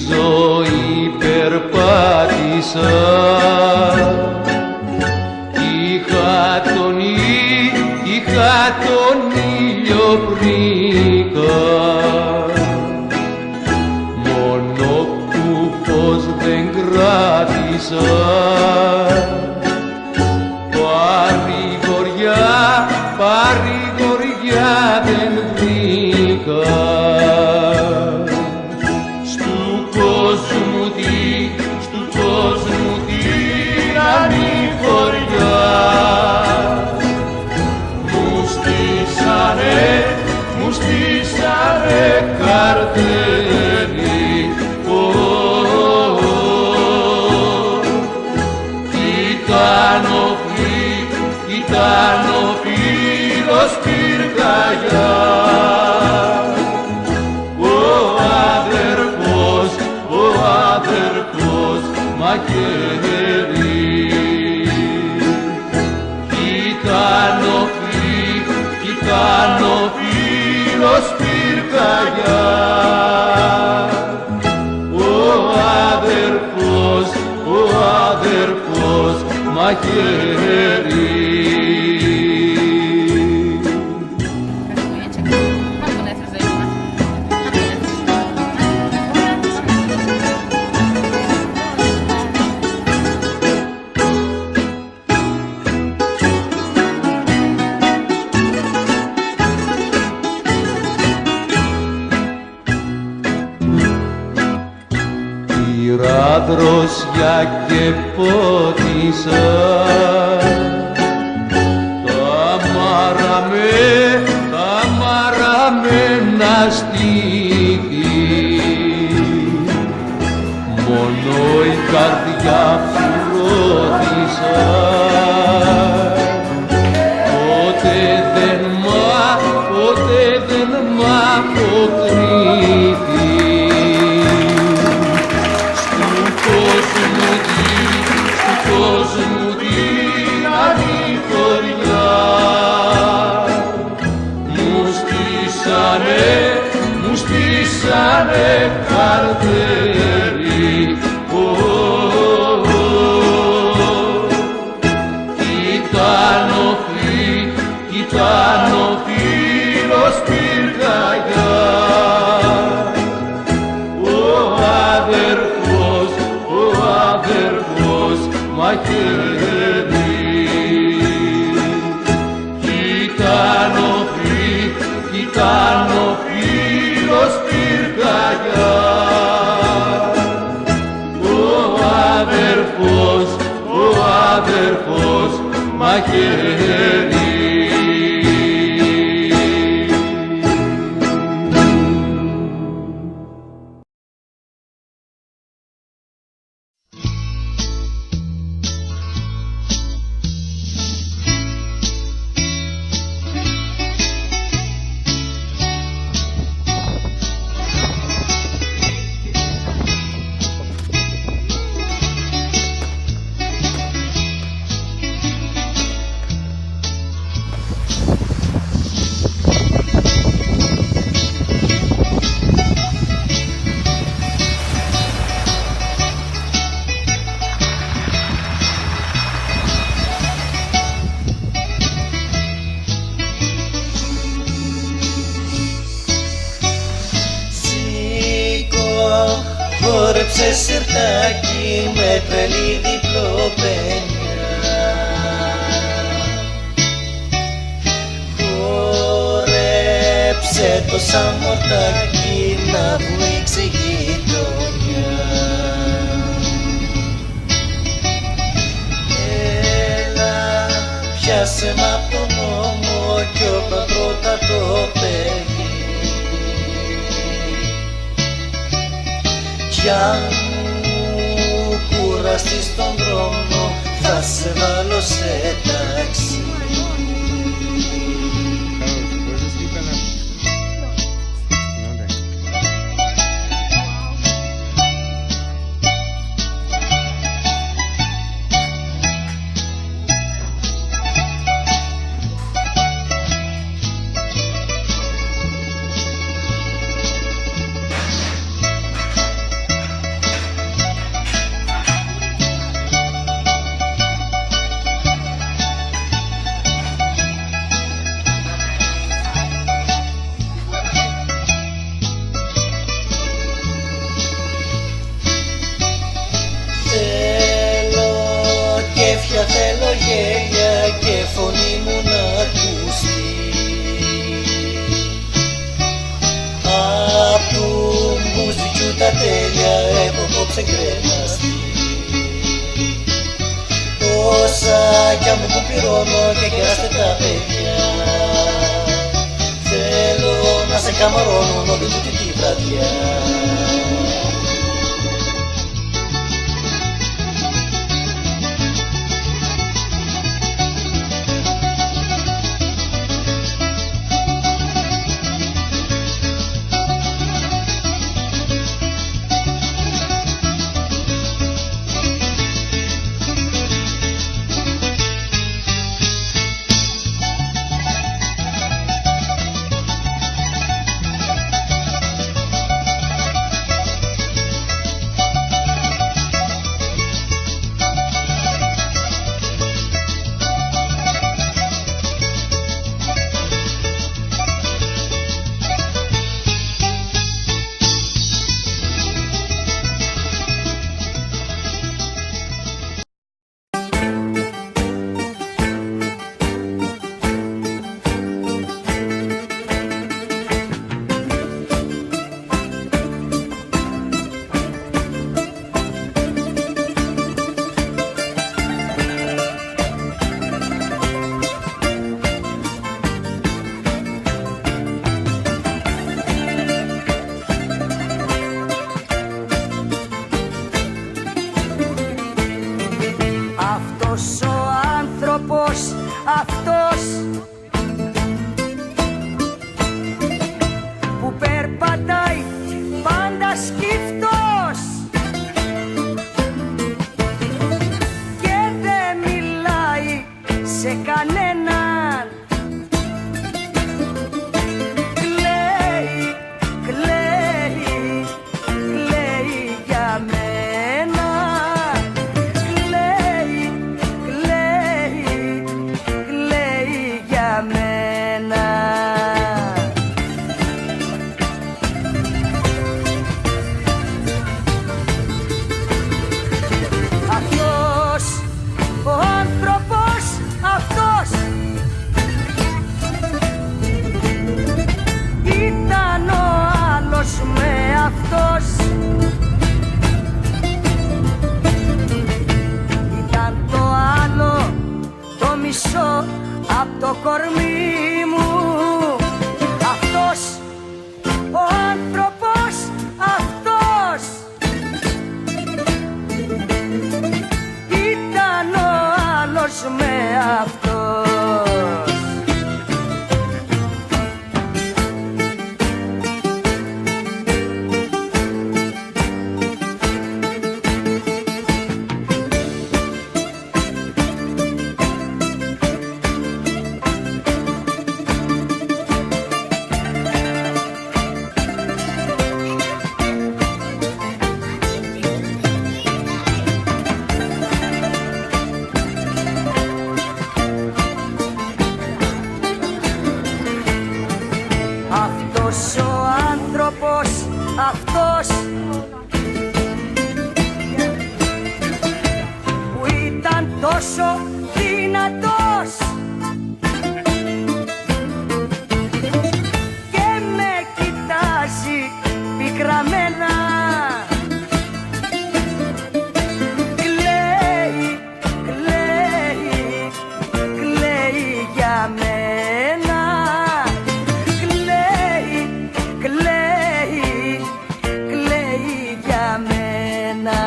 ζωή περπάτησα, είχα τον ήλιο βρήκα, μόνο που πως δεν κράτησα, παρηγοριά δεν βρήκα. Στου κόσμου την ανηφοριά μου στήσανε καρτέρι. Ήταν ο φίλος πυρκαγιάς, ο αδερφός μαχαίρι. Ήταν ο φίλος πυρκαγιάς, ο αδερφός μαχαίρι. Πήρα δροσιά και πότισα τα μαραμένα στήθη, μόνο η καρδιά που ρώτησα ποτέ δεν μ' αποκρίθη. Στου κόσμου την ανηφοριά μου στήσανε καρτέρι. Ήταν ο φίλος πυρκαγιάς, ο αδερφός μαχαίρι. Ήταν ο φίλος πυρκαγιάς, ο αδερφός μαχαίρι. Χόρεψε σιρτάκι με τρελή διπλοπένια, χόρεψε το σαν μορτάκι να βουήξει γειτονιά. Έλα πιάσε μ' απ' τον νόμο κι όπα πρώτα το παιδί, κι αν κουραστείς στον δρόμο θα σε βάλω σε τάξη. τέλεια έχω κόψε κρέμαστη. Όσα κι αν μου που πληρώνω και κεράστε τα παιδιά, θέλω να σε καμαρώνουν όλη τούτη τη βραδιά. Αυτός που περπατάει πάντα σκυφτός και δεν μιλάει σε κανέναν, κλαίει, κλαίει, κλαίει για μένα, κλαίει, κλαίει, κλαίει για μένα. Αυτός ο άνθρωπος, αυτός ήταν ο άλλος με αυτός. Ήταν το άλλο το μισό απ' το κορμί μου. Αυτός ο άνθρωπος, αυτός ήταν ο άλλος με αυτός. Αυτός ο άνθρωπος, αυτός που ήταν τόσο δυνατός και με κοιτάζει πικραμένα, κλαίει, κλαίει, κλαίει για μένα, κλαίει, κλαίει, κλαίει για μένα.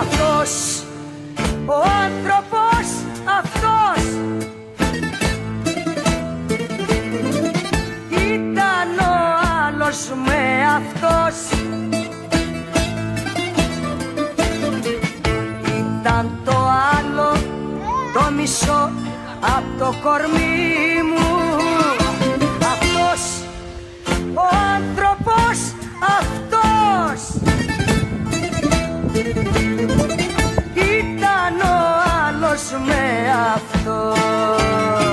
Αυτός ο άνθρωπος, αυτός ήταν ο άλλος με αυτός. Ήταν το άλλο το μισό απ' το κορμί μου. Αυτός ο άνθρωπος, αυτός ήταν ο άλλος με αυτός.